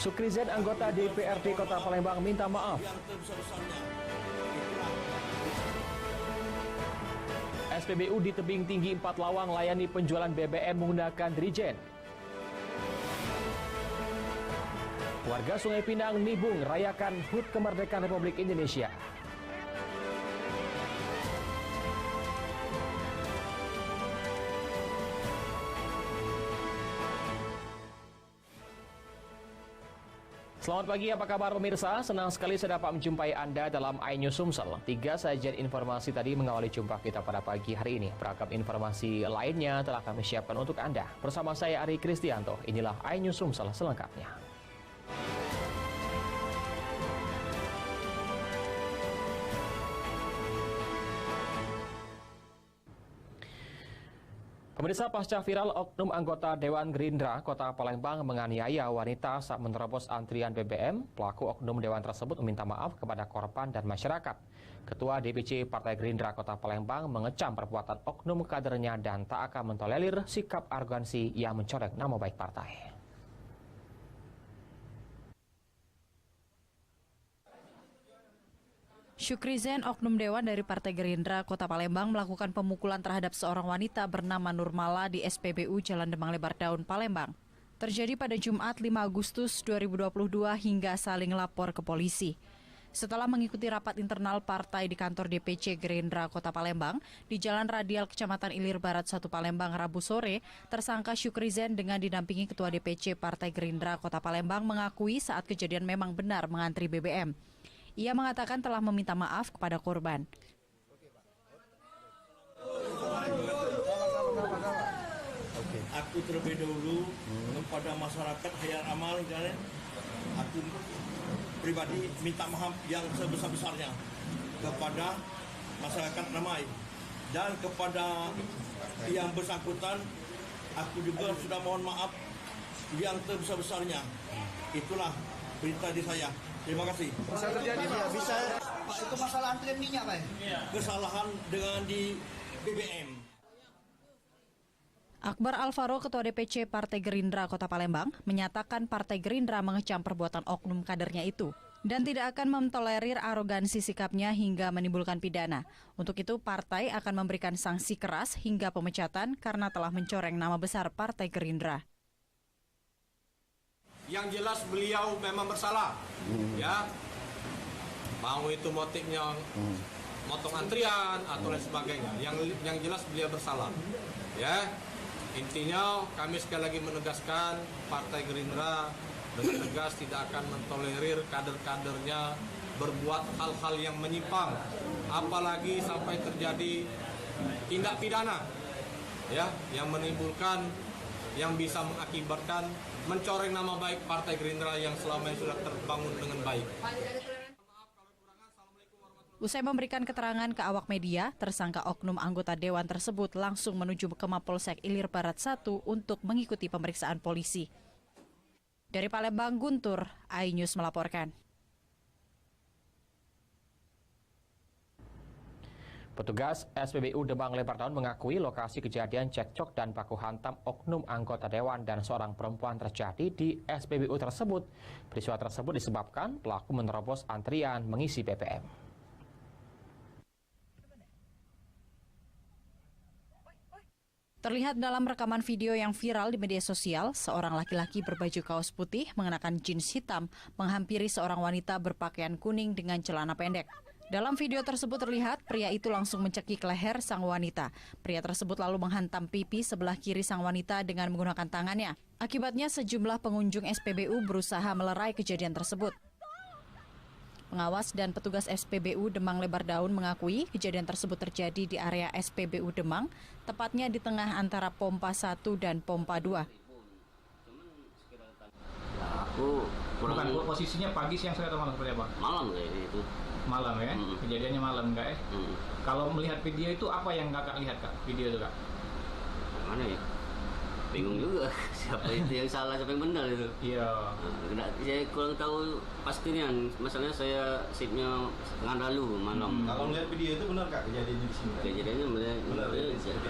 Sukrizen, anggota DPRD Kota Palembang, minta maaf. SPBU di tebing tinggi 4 Lawang layani penjualan BBM menggunakan Drijen. Warga Sungai Pinang Nibung rayakan HUT Kemerdekaan Republik Indonesia. Selamat pagi, apa kabar pemirsa? Senang sekali saya dapat menjumpai Anda dalam iNews Sumsel. 3 sajian informasi tadi mengawali jumpa kita pada pagi hari ini. Beragam informasi lainnya telah kami siapkan untuk Anda. Bersama saya Ari Kristianto, inilah iNews Sumsel selengkapnya. Pemirsa, pasca viral oknum anggota Dewan Gerindra Kota Palembang menganiaya wanita saat menerobos antrian BBM, pelaku oknum Dewan tersebut meminta maaf kepada korban dan masyarakat. Ketua DPC Partai Gerindra Kota Palembang mengecam perbuatan oknum kadernya dan tak akan mentolerir sikap arogansi yang mencoreng nama baik partai. Sukrizen, oknum Dewan dari Partai Gerindra Kota Palembang melakukan pemukulan terhadap seorang wanita bernama Nurmala di SPBU Jalan Demang Lebar Daun, Palembang. Terjadi pada Jumat 5 Agustus 2022 hingga saling lapor ke polisi. Setelah mengikuti rapat internal partai di kantor DPC Gerindra Kota Palembang di Jalan Radial Kecamatan Ilir Barat 1 Palembang Rabu sore, tersangka Sukrizen dengan didampingi Ketua DPC Partai Gerindra Kota Palembang mengakui saat kejadian memang benar mengantri BBM. Ia mengatakan telah meminta maaf kepada korban. Aku terlebih dahulu kepada masyarakat hayal amal, aku pribadi minta maaf yang sebesar-besarnya kepada masyarakat ramai dan kepada yang bersangkutan. Aku juga sudah mohon maaf yang sebesar-besarnya. Itulah berita di saya. Terima kasih. Bisa terjadi, Pak? Bisa. Pak, itu masalah antrian minyak, Pak? Kesalahan dengan di BBM. Akbar Alvaro, Ketua DPC Partai Gerindra Kota Palembang, menyatakan Partai Gerindra mengecam perbuatan oknum kadernya itu dan tidak akan mentolerir arogansi sikapnya hingga menimbulkan pidana. Untuk itu, partai akan memberikan sanksi keras hingga pemecatan karena telah mencoreng nama besar Partai Gerindra. Yang jelas beliau memang bersalah, ya. Mau itu motifnya motong antrian atau lain sebagainya. Yang jelas beliau bersalah, ya. Intinya kami sekali lagi menegaskan Partai Gerindra dengan tegas tidak akan mentolerir kader-kadernya berbuat hal-hal yang menyimpang, apalagi sampai terjadi tindak pidana, ya, yang menimbulkan, yang bisa mengakibatkan mencoreng nama baik Partai Gerindra yang selama ini sudah terbangun dengan baik. Usai memberikan keterangan ke awak media, tersangka oknum anggota Dewan tersebut langsung menuju ke Mapolsek Ilir Barat 1 untuk mengikuti pemeriksaan polisi. Dari Palembang, Guntur, iNews melaporkan. Petugas SPBU Demang Lebar Daun mengakui lokasi kejadian cekcok dan baku hantam oknum anggota Dewan dan seorang perempuan terjadi di SPBU tersebut. Peristiwa tersebut disebabkan pelaku menerobos antrian mengisi BBM. Terlihat dalam rekaman video yang viral di media sosial, seorang laki-laki berbaju kaos putih mengenakan jeans hitam menghampiri seorang wanita berpakaian kuning dengan celana pendek. Dalam video tersebut terlihat pria itu langsung mencekik leher sang wanita. Pria tersebut lalu menghantam pipi sebelah kiri sang wanita dengan menggunakan tangannya. Akibatnya sejumlah pengunjung SPBU berusaha melerai kejadian tersebut. Pengawas dan petugas SPBU Demang Lebar Daun mengakui kejadian tersebut terjadi di area SPBU Demang, tepatnya di tengah antara pompa 1 dan pompa 2. Aku kurang. Bukan, posisinya pagi, siang, sore atau malam seperti apa? Malam kayaknya itu. Malam ya? Kejadiannya malam enggak ya? Kalau melihat video itu apa yang kakak lihat kak? Video itu kak? Mana ya? Bingung juga. siapa itu yang salah, siapa yang benar itu. Iya. Saya kurang tahu pastinya. Masalahnya saya shiftnya setengah lalu malam. Kalau melihat video itu benar Kak kejadiannya di sini? Kejadiannya benar.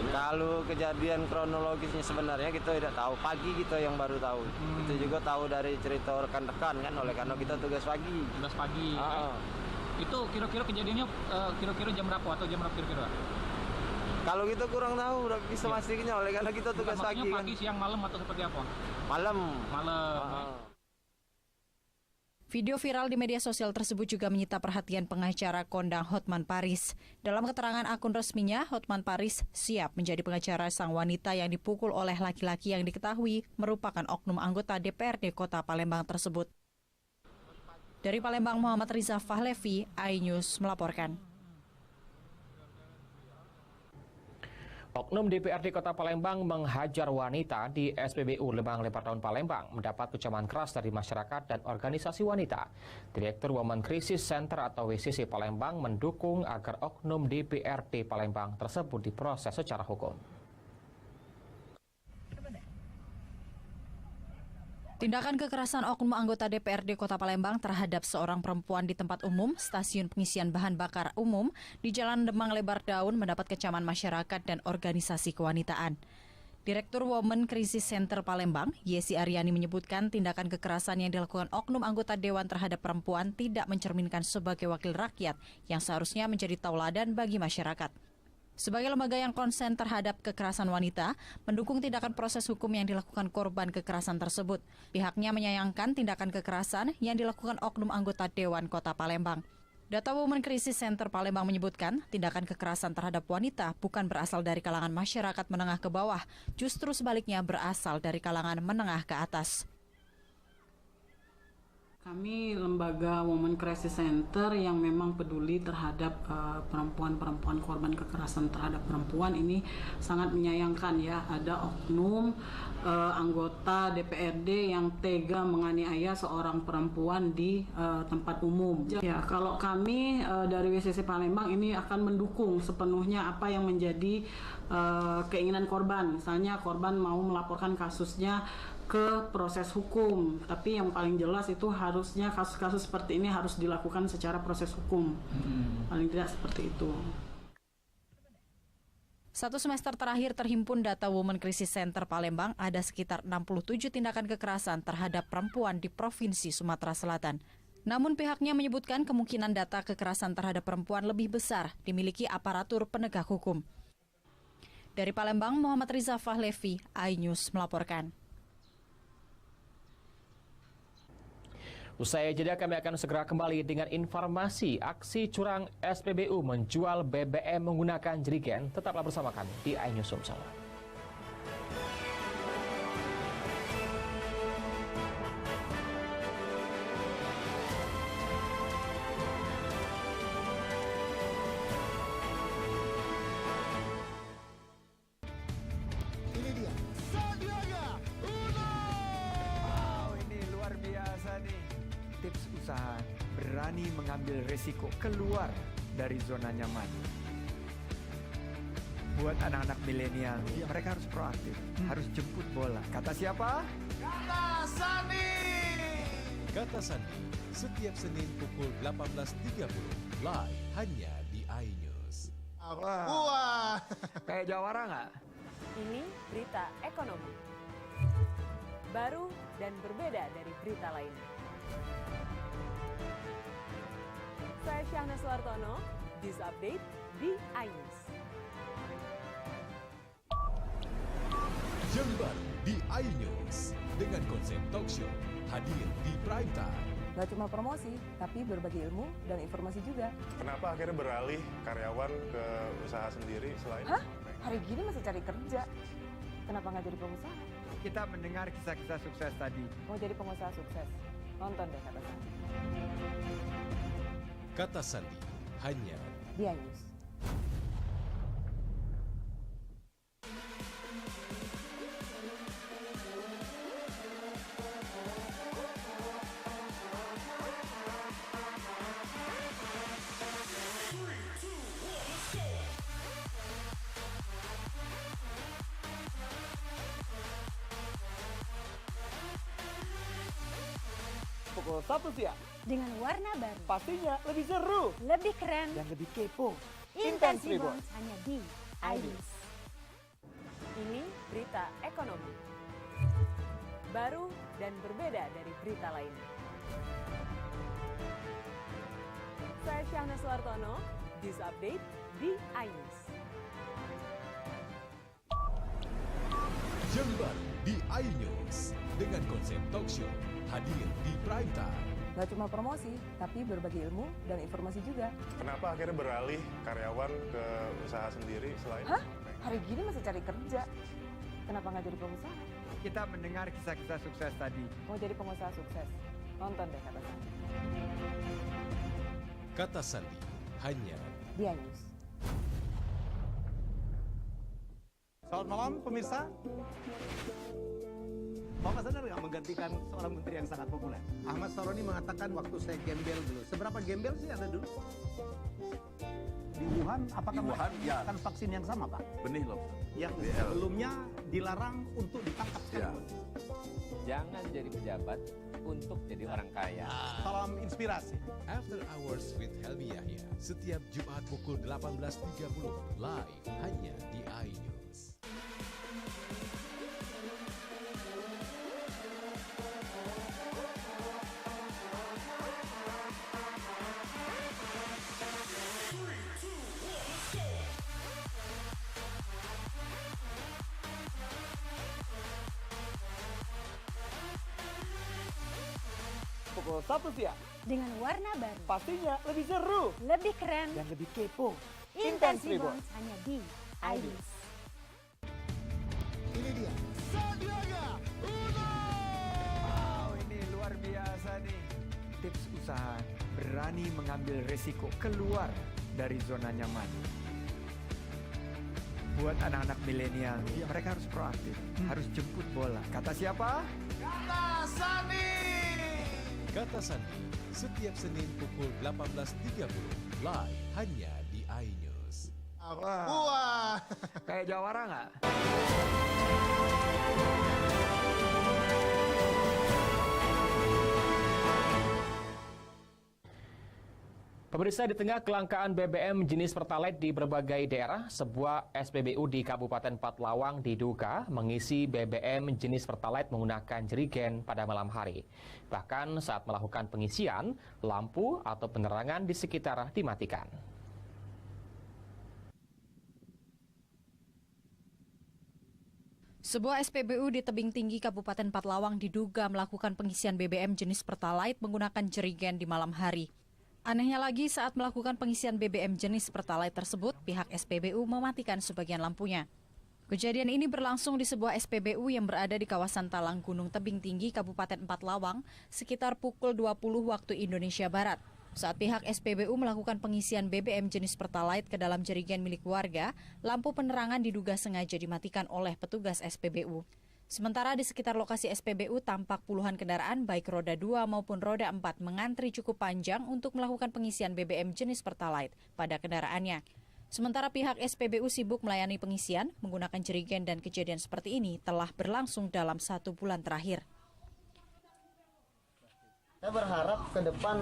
Kalau kejadian kronologisnya sebenarnya kita tidak tahu. Pagi kita yang baru tahu. Itu juga tahu dari cerita rekan-rekan kan, oleh karena kita tugas pagi. Tugas pagi. Itu kira-kira kejadiannya kira-kira jam berapa atau jam berapa kira-kira? Kalau kita kurang tahu, udah bisa pastinya oleh karena kita tugas pagi kan. Pagi, siang, malam atau seperti apa? Malam. Video viral di media sosial tersebut juga menyita perhatian pengacara kondang Hotman Paris. Dalam keterangan akun resminya, Hotman Paris siap menjadi pengacara sang wanita yang dipukul oleh laki-laki yang diketahui merupakan oknum anggota DPRD Kota Palembang tersebut. Dari Palembang, Muhammad Riza Fahlevi, iNews melaporkan. Oknum DPRD Kota Palembang menghajar wanita di SPBU Lembang Lebardaun Palembang mendapat kecaman keras dari masyarakat dan organisasi wanita. Direktur Women Crisis Center atau WCC Palembang mendukung agar oknum DPRD Palembang tersebut diproses secara hukum. Tindakan kekerasan oknum anggota DPRD Kota Palembang terhadap seorang perempuan di tempat umum, stasiun pengisian bahan bakar umum di Jalan Demang Lebardaun mendapat kecaman masyarakat dan organisasi kewanitaan. Direktur Women Crisis Center Palembang, Yesi Aryani menyebutkan tindakan kekerasan yang dilakukan oknum anggota dewan terhadap perempuan tidak mencerminkan sebagai wakil rakyat yang seharusnya menjadi tauladan bagi masyarakat. Sebagai lembaga yang konsen terhadap kekerasan wanita, mendukung tindakan proses hukum yang dilakukan korban kekerasan tersebut. Pihaknya menyayangkan tindakan kekerasan yang dilakukan oknum anggota Dewan Kota Palembang. Data Women Crisis Center Palembang menyebutkan tindakan kekerasan terhadap wanita bukan berasal dari kalangan masyarakat menengah ke bawah, justru sebaliknya berasal dari kalangan menengah ke atas. Kami lembaga Women Crisis Center yang memang peduli terhadap perempuan-perempuan korban kekerasan terhadap perempuan ini sangat menyayangkan ya ada oknum anggota DPRD yang tega menganiaya seorang perempuan di tempat umum. Ya, kalau kami dari WCC Palembang ini akan mendukung sepenuhnya apa yang menjadi keinginan korban. Misalnya korban mau melaporkan kasusnya ke proses hukum, tapi yang paling jelas itu harusnya kasus-kasus seperti ini harus dilakukan secara proses hukum, paling tidak seperti itu. Satu semester terakhir terhimpun data Women Crisis Center Palembang ada sekitar 67 tindakan kekerasan terhadap perempuan di Provinsi Sumatera Selatan. Namun pihaknya menyebutkan kemungkinan data kekerasan terhadap perempuan lebih besar dimiliki aparatur penegak hukum. Dari Palembang, Muhammad Riza Fahlevi, iNews melaporkan. Usai jeda kami akan segera kembali dengan informasi aksi curang SPBU menjual BBM menggunakan jerigen. Tetaplah bersama kami di iNews Sumsel. Ini dia, Sandiaga Uno. Wow, ini luar biasa nih. Tips usaha, berani mengambil risiko keluar dari zona nyaman. Buat anak-anak milenial, mereka harus proaktif, harus jemput bola. Kata siapa? Kata Sandi. Kata Sandi, setiap Senin pukul 18.30, live hanya di iNews. Wah. Kayak jawara nggak? Ini berita ekonomi. Baru dan berbeda dari berita lainnya. Saya Syahna Suartono, News Update di iNews. Yang baru di iNews dengan konsep talk show hadir di prime time. Gak cuma promosi, tapi berbagi ilmu dan informasi juga. Kenapa akhirnya beralih karyawan ke usaha sendiri selain? Hah? Hari gini masih cari kerja. Kenapa nggak jadi pengusaha? Kita mendengar kisah-kisah sukses tadi. Mau jadi pengusaha sukses? Nonton deh Kata Sandi. Kata Sandi, hanya di iNews. Pukul 1 siang. Dengan warna baru. Pastinya lebih seru. Lebih keren. Dan lebih kepo. Intense Rewards hanya di iNews. Ini berita ekonomi. Baru dan berbeda dari berita lainnya. Saya Syahna Suartono, News Update di iNews. Jember di iNews dengan konsep talk show hadir di prime time. Gak cuma promosi, tapi berbagi ilmu dan informasi juga. Kenapa akhirnya beralih karyawan ke usaha sendiri selain? Hah? Hari gini masih cari kerja. Kenapa nggak jadi pengusaha? Kita mendengar kisah-kisah sukses tadi. Mau jadi pengusaha sukses? Nonton deh Kata Sandi. Kata Sandi hanya di iNews. Selamat malam pemirsa. Bapak sadar nggak menggantikan seorang menteri yang sangat populer? Ahmad Saroni mengatakan waktu saya gembel dulu. Seberapa gembel sih Anda dulu? Di Wuhan, apakah melakukan vaksin yang sama, Pak? Benih loh. Yang sebelumnya dilarang untuk ditangkap sekalipun. Jangan jadi pejabat untuk jadi orang kaya. Salam inspirasi. After Hours with Helmi Yahya setiap Jumat pukul 18.30 live hanya di iNews. Pukul 1 siang. Dengan warna baru. Pastinya lebih seru. Lebih keren. Dan lebih kepo. Intense Rewards hanya di iNews. Ini dia Sandiaga Uno. Wow, ini luar biasa nih. Tips usaha berani mengambil resiko keluar dari zona nyaman. Buat anak-anak milenial, mereka harus proaktif, harus jemput bola. Kata siapa? Kata Sandi. Kata Sandi setiap Senin pukul 18.30 live hanya di iNews. Wah. Kayak jawara nggak? Pemirsa, di tengah kelangkaan BBM jenis Pertalite di berbagai daerah, sebuah SPBU di Kabupaten Pathlawang diduga mengisi BBM jenis Pertalite menggunakan jerigen pada malam hari. Bahkan saat melakukan pengisian, lampu atau penerangan di sekitar dimatikan. Sebuah SPBU di tebing tinggi Kabupaten Pathlawang diduga melakukan pengisian BBM jenis Pertalite menggunakan jerigen di malam hari. Anehnya lagi, saat melakukan pengisian BBM jenis Pertalite tersebut, pihak SPBU mematikan sebagian lampunya. Kejadian ini berlangsung di sebuah SPBU yang berada di kawasan Talang Gunung Tebing Tinggi, Kabupaten Pathlawang, sekitar pukul 20 waktu Indonesia Barat. Saat pihak SPBU melakukan pengisian BBM jenis Pertalite ke dalam jerigen milik warga, lampu penerangan diduga sengaja dimatikan oleh petugas SPBU. Sementara di sekitar lokasi SPBU tampak puluhan kendaraan baik roda 2 maupun roda 4 mengantri cukup panjang untuk melakukan pengisian BBM jenis Pertalite pada kendaraannya. Sementara pihak SPBU sibuk melayani pengisian menggunakan jerigen dan kejadian seperti ini telah berlangsung dalam 1 bulan terakhir. Saya berharap ke depan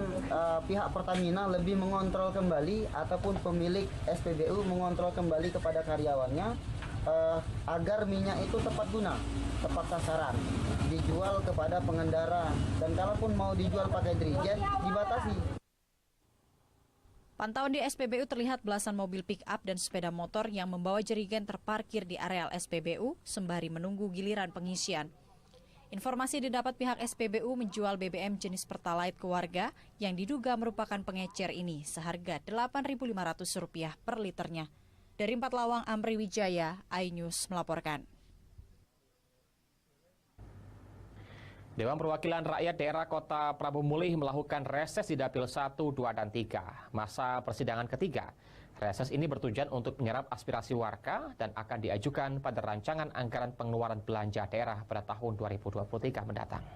pihak Pertamina lebih mengontrol kembali ataupun pemilik SPBU mengontrol kembali kepada karyawannya agar minyak itu tepat guna, tepat sasaran, dijual kepada pengendara, dan kalaupun mau dijual pakai jerigen dibatasi. Pantauan di SPBU terlihat belasan mobil pick-up dan sepeda motor yang membawa jerigen terparkir di areal SPBU sembari menunggu giliran pengisian. Informasi didapat pihak SPBU menjual BBM jenis Pertalite ke warga yang diduga merupakan pengecer ini seharga Rp8.500 per liternya. Dari Pathlawang, Amri Wijaya, iNews melaporkan. Dewan Perwakilan Rakyat Daerah Kota Prabu Mulih melakukan reses di Dapil 1, 2, dan 3. Masa persidangan ketiga. Reses ini bertujuan untuk menyerap aspirasi warga dan akan diajukan pada rancangan anggaran pengeluaran belanja daerah pada tahun 2023 mendatang.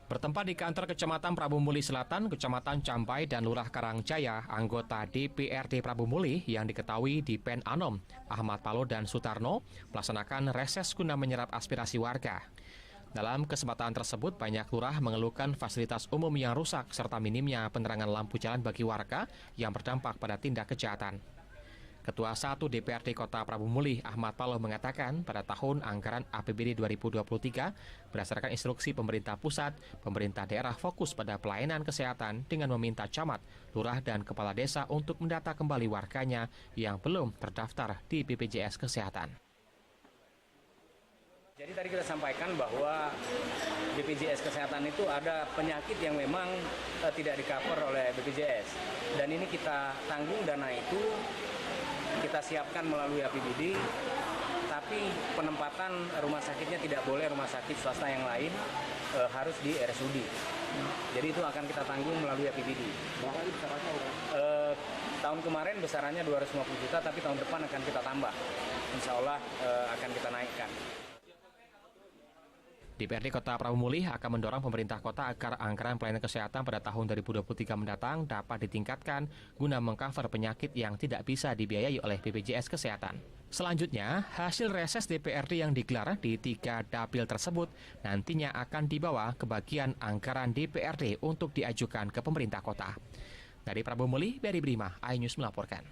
Bertempat di kantor Kecamatan Prabu Muli Selatan, Kecamatan Campai, dan Lurah Karangjaya, anggota DPRD Prabu Muli yang diketahui di Pen Anom, Ahmad Palo dan Sutarno, melaksanakan reses guna menyerap aspirasi warga. Dalam kesempatan tersebut, banyak lurah mengeluhkan fasilitas umum yang rusak serta minimnya penerangan lampu jalan bagi warga yang berdampak pada tindak kejahatan. Ketua 1 DPRD Kota Prabu Muli, Ahmad Palo, mengatakan pada tahun anggaran APBD 2023, berdasarkan instruksi pemerintah pusat, pemerintah daerah fokus pada pelayanan kesehatan dengan meminta camat, lurah, dan kepala desa untuk mendata kembali warganya yang belum terdaftar di BPJS Kesehatan. Jadi tadi kita sampaikan bahwa BPJS Kesehatan itu ada penyakit yang memang tidak di-cover oleh BPJS. Dan ini kita tanggung dana itu, kita siapkan melalui APBD, tapi penempatan rumah sakitnya tidak boleh rumah sakit swasta yang lain, harus di RSUD. Jadi itu akan kita tanggung melalui APBD. Tahun kemarin besarannya 250 juta, tapi tahun depan akan kita tambah. Insya Allah akan kita naikkan. DPRD Kota Prabu Muli akan mendorong pemerintah kota agar anggaran pelayanan kesehatan pada tahun 2023 mendatang dapat ditingkatkan guna mengcover penyakit yang tidak bisa dibiayai oleh BPJS Kesehatan. Selanjutnya, hasil reses DPRD yang digelar di 3 dapil tersebut nantinya akan dibawa ke bagian anggaran DPRD untuk diajukan ke pemerintah kota. Dari Prabu Muli, Beri Brima, iNews melaporkan.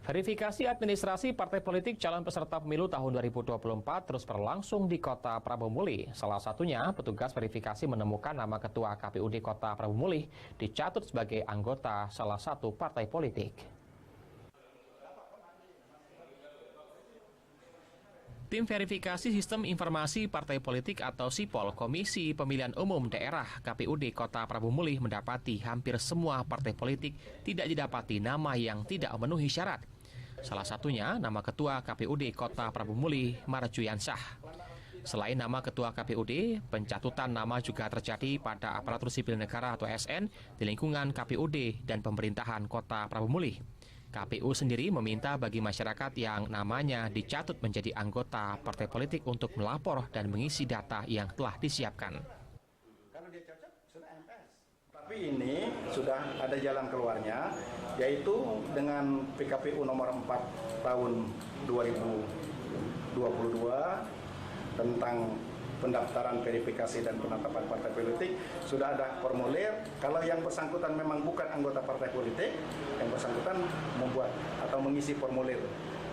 Verifikasi administrasi partai politik calon peserta pemilu tahun 2024 terus berlangsung di Kota Prabu Muli. Salah satunya, petugas verifikasi menemukan nama Ketua KPUD Kota Prabu Muli dicatut sebagai anggota salah satu partai politik. Tim verifikasi Sistem Informasi Partai Politik atau SIPOL Komisi Pemilihan Umum Daerah KPUD Kota Prabu Muli mendapati hampir semua partai politik tidak didapati nama yang tidak memenuhi syarat. Salah satunya nama Ketua KPUD Kota Prabu Muli, Marjuyansah. Selain nama Ketua KPUD, pencatutan nama juga terjadi pada aparatur sipil negara atau ASN di lingkungan KPUD dan pemerintahan Kota Prabu Muli. KPU sendiri meminta bagi masyarakat yang namanya dicatut menjadi anggota partai politik untuk melapor dan mengisi data yang telah disiapkan. Tapi ini sudah ada jalan keluarnya, yaitu dengan PKPU nomor 4 tahun 2022 tentang pendaftaran verifikasi dan penetapan partai politik, sudah ada formulir. Kalau yang bersangkutan memang bukan anggota partai politik, yang bersangkutan membuat atau mengisi formulir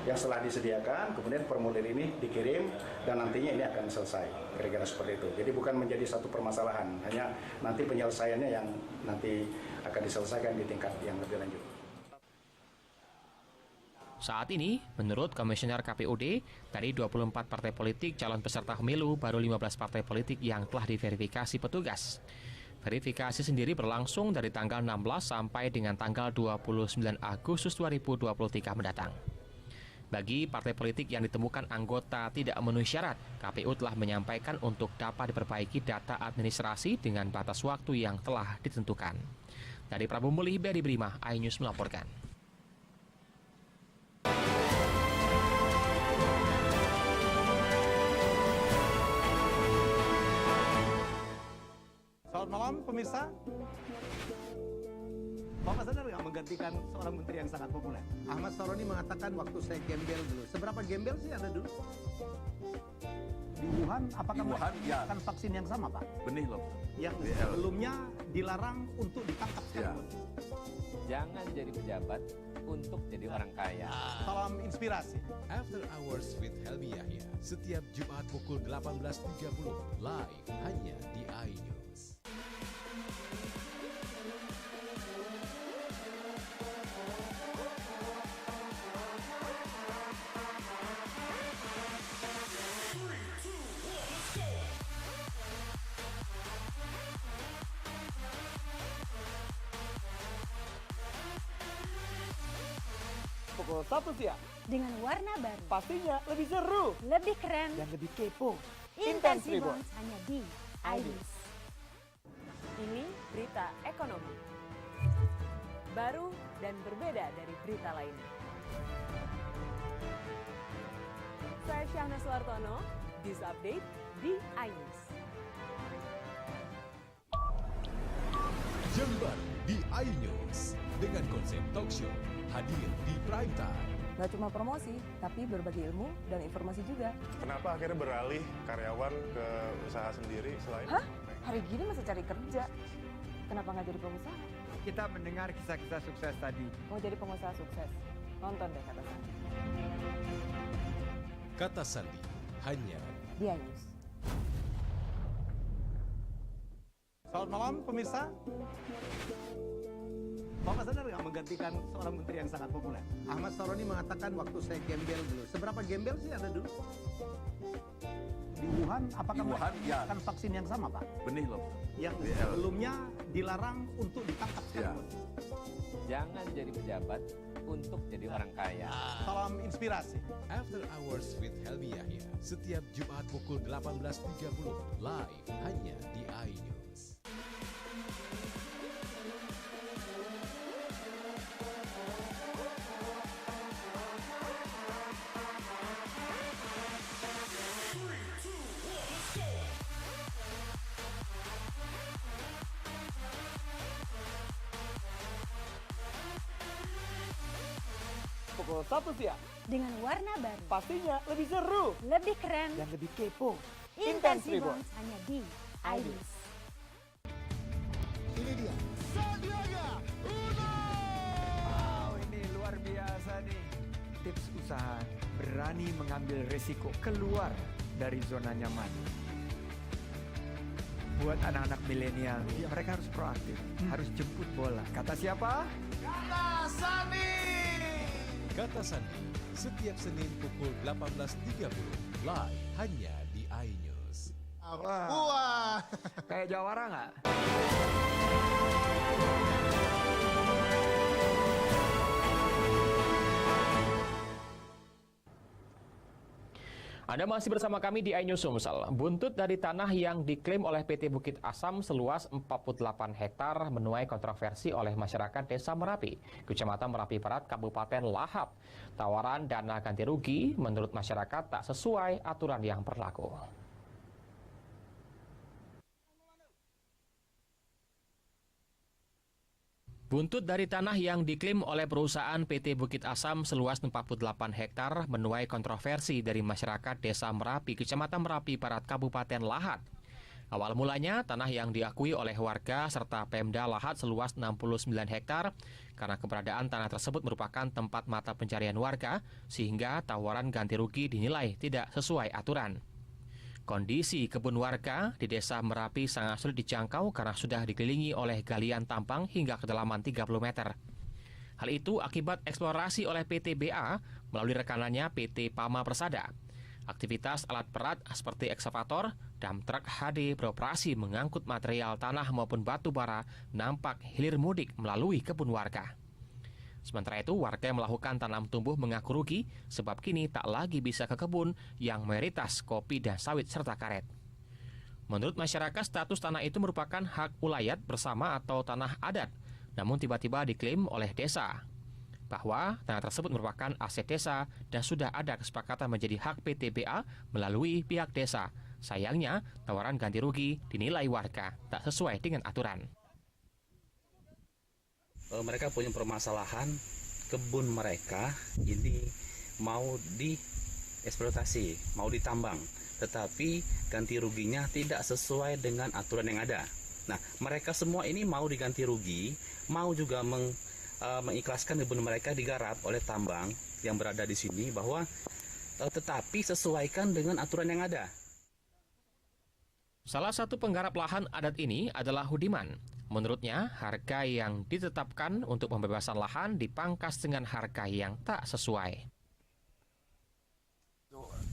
yang setelah disediakan, kemudian formulir ini dikirim dan nantinya ini akan selesai, kira-kira seperti itu. Jadi bukan menjadi satu permasalahan, hanya nanti penyelesaiannya yang nanti akan diselesaikan di tingkat yang lebih lanjut. Saat ini, menurut Komisioner KPUD, dari 24 partai politik calon peserta pemilu, baru 15 partai politik yang telah diverifikasi petugas. Verifikasi sendiri berlangsung dari tanggal 16 sampai dengan tanggal 29 Agustus 2023 mendatang. Bagi partai politik yang ditemukan anggota tidak memenuhi syarat, KPU telah menyampaikan untuk dapat diperbaiki data administrasi dengan batas waktu yang telah ditentukan. Dari Prabu Muli, Beri Brima, iNews melaporkan. Selamat malam pemirsa. Bapak sadar nggak menggantikan seorang menteri yang sangat populer? Ahmad Saroni mengatakan waktu saya gembel dulu. Seberapa gembel sih Anda dulu? Di Wuhan, apakah menggunakan vaksin yang sama, Pak? Benih loh. Yang sebelumnya dilarang untuk ditangkap sekarang. Jangan jadi pejabat untuk jadi orang kaya. Salam inspirasi. After Hours with Helmi Yahya, setiap Jumat pukul 18.30, live hanya di iNews. Pukul 1 siang. Dengan warna baru. Pastinya lebih seru. Lebih keren. Dan lebih kepo. Intense Rebounds hanya di iNews. Ini berita ekonomi. Baru dan berbeda dari berita lainnya. Saya Syahna Suartono, News Update di iNews. Jember di iNews dengan konsep talk show hadir di prime time. Nggak cuma promosi, tapi berbagi ilmu dan informasi juga. Kenapa akhirnya beralih karyawan ke usaha sendiri selain? Hah? Hari gini masih cari kerja. Kenapa nggak jadi pengusaha? Kita mendengar kisah-kisah sukses tadi. Mau jadi pengusaha sukses? Nonton deh Kata Sandi. Kata Sandi hanya di iNews. Selamat malam pemirsa. Bapak sadar nggak menggantikan seorang menteri yang sangat populer? Ahmad Saroni mengatakan waktu saya gembel dulu. Seberapa gembel sih ada dulu? Di Wuhan, apakah mereka menggunakan vaksin yang sama, Pak? Benih loh. Yang sebelumnya dilarang untuk ditangkap sekarang. Jangan jadi pejabat untuk jadi orang kaya. Salam inspirasi. After Hours with Helmi Yahya setiap Jumat pukul 18.30 live hanya di iNews. Pukul 1 siang. Dengan warna baru. Pastinya lebih seru. Lebih keren. Yang lebih kepo. Intense Reborns hanya di iNews. Ini dia Sandiaga Uno. Wow, ini luar biasa nih. Tips usaha berani mengambil resiko keluar dari zona nyaman. Buat anak-anak milenial, mereka harus proaktif, harus jemput bola. Kata siapa? Kata Sandi. Kata Sandi setiap Senin pukul 18.30 live hanya di iNews. Wah. Kayak jawara nggak? Anda masih bersama kami di iNews Sumsel. Buntut dari tanah yang diklaim oleh PT Bukit Asam seluas 48 hektar menuai kontroversi oleh masyarakat Desa Merapi, Kecamatan Merapi Barat, Kabupaten Lahap. Tawaran dana ganti rugi menurut masyarakat tak sesuai aturan yang berlaku. Buntut dari tanah yang diklaim oleh perusahaan PT Bukit Asam seluas 48 hektar menuai kontroversi dari masyarakat Desa Merapi, Kecamatan Merapi Barat, Kabupaten Lahat. Awal mulanya, tanah yang diakui oleh warga serta Pemda Lahat seluas 69 hektar karena keberadaan tanah tersebut merupakan tempat mata pencarian warga, sehingga tawaran ganti rugi dinilai tidak sesuai aturan. Kondisi kebun warga di Desa Merapi sangat sulit dijangkau karena sudah dikelilingi oleh galian tambang hingga kedalaman 30 meter. Hal itu akibat eksplorasi oleh PT BA melalui rekanannya PT Pama Persada. Aktivitas alat berat seperti ekskavator, dump truck HD beroperasi mengangkut material tanah maupun batu bara nampak hilir mudik melalui kebun warga. Sementara itu, warga yang melakukan tanam tumbuh mengaku rugi sebab kini tak lagi bisa ke kebun yang mayoritas kopi dan sawit serta karet. Menurut masyarakat, status tanah itu merupakan hak ulayat bersama atau tanah adat, namun tiba-tiba diklaim oleh desa bahwa tanah tersebut merupakan aset desa dan sudah ada kesepakatan menjadi hak PT BA melalui pihak desa. Sayangnya, tawaran ganti rugi dinilai warga tak sesuai dengan aturan. Mereka punya permasalahan kebun mereka ini mau dieksploitasi, mau ditambang, tetapi ganti ruginya tidak sesuai dengan aturan yang ada. Nah, mereka semua ini mau diganti rugi, mau juga mengikhlaskan kebun mereka digarap oleh tambang yang berada di sini, bahwa tetapi sesuaikan dengan aturan yang ada. Salah satu penggarap lahan adat ini adalah Hudiman. Menurutnya, harga yang ditetapkan untuk pembebasan lahan dipangkas dengan harga yang tak sesuai.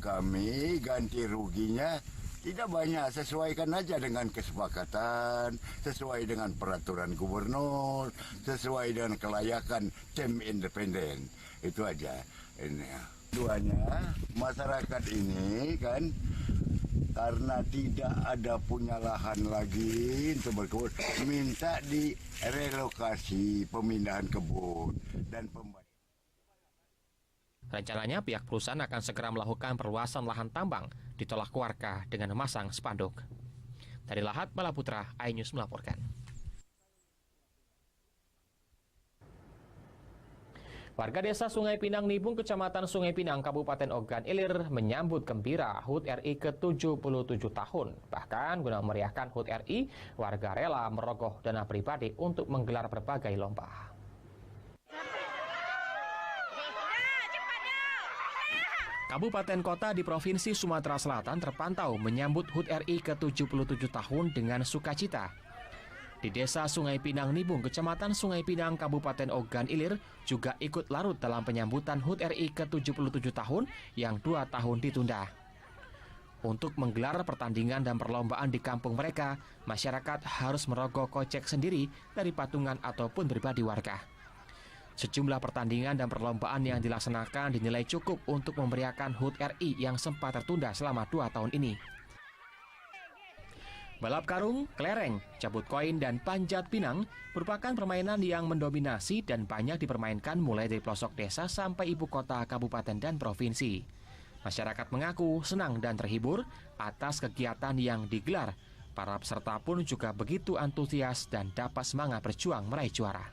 Kami ganti ruginya tidak banyak, sesuaikan aja dengan kesepakatan, sesuai dengan peraturan gubernur, sesuai dengan kelayakan tim independen. Itu aja. Ini. Duanya, masyarakat ini kan karena tidak ada punya lahan lagi untuk berkebun, minta direlokasi pemindahan kebun dan pembayaran. Rencananya pihak perusahaan akan segera melakukan perluasan lahan tambang ditolak warga dengan memasang spanduk. Dari Lahat Malaputra, iNews melaporkan. Warga desa Sungai Pinang Nibung, Kecamatan Sungai Pinang, Kabupaten Ogan Ilir menyambut gembira HUT RI ke-77 tahun. Bahkan guna memeriahkan HUT RI, warga rela merogoh dana pribadi untuk menggelar berbagai lomba. Kabupaten kota di Provinsi Sumatera Selatan terpantau menyambut HUT RI ke-77 tahun dengan sukacita. Di Desa Sungai Pinang Nibung, Kecamatan Sungai Pinang, Kabupaten Ogan Ilir juga ikut larut dalam penyambutan HUT RI ke-77 tahun yang 2 tahun ditunda. Untuk menggelar pertandingan dan perlombaan di kampung mereka, masyarakat harus merogoh kocek sendiri dari patungan ataupun pribadi warga. Sejumlah pertandingan dan perlombaan yang dilaksanakan dinilai cukup untuk memeriahkan HUT RI yang sempat tertunda selama 2 tahun ini. Balap karung, kelereng, cabut koin, dan panjat pinang merupakan permainan yang mendominasi dan banyak dipermainkan mulai dari pelosok desa sampai ibu kota, kabupaten, dan provinsi. Masyarakat mengaku senang dan terhibur atas kegiatan yang digelar. Para peserta pun juga begitu antusias dan dapat semangat berjuang meraih juara.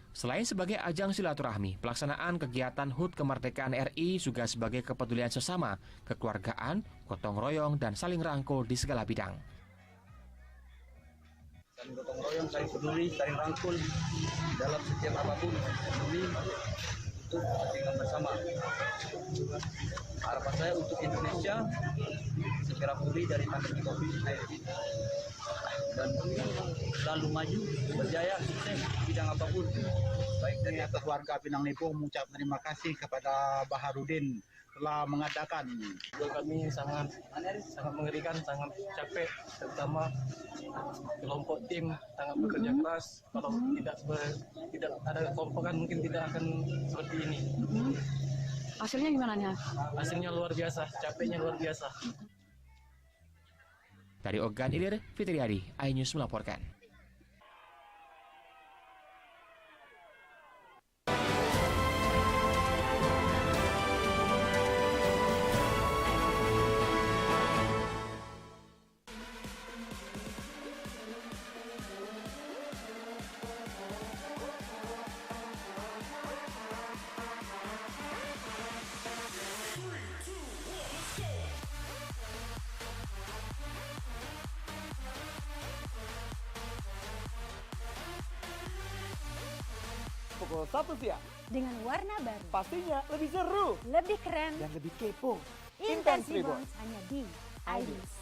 Selain sebagai ajang silaturahmi, pelaksanaan kegiatan HUT Kemerdekaan RI juga sebagai kepedulian sesama, kekeluargaan, gotong royong, dan saling rangkul di segala bidang. Saling gotong royong, saling peduli, saling rangkul dalam setiap apapun demi untuk kepentingan bersama. Harapan saya untuk Indonesia segera pulih dari pandemi COVID-19 dan selalu maju, berjaya, sukses di bidang apapun. Baik, dari atas warga Pinang Nibung mengucap terima kasih kepada Baharudin telah mengadakan. Kami sangat mengerikan, sangat capek, terutama kelompok tim sangat bekerja keras. Kalau tidak ada kelompokan mungkin tidak akan seperti ini. Hasilnya gimana nih? Hasilnya luar biasa, capeknya luar biasa. Dari Ogan Ilir, Fitriadi, iNews melaporkan. Pukul 1 siang. Dengan warna baru. Pastinya lebih seru. Lebih keren. Dan lebih kepo. Intense Rebounds hanya di iNews.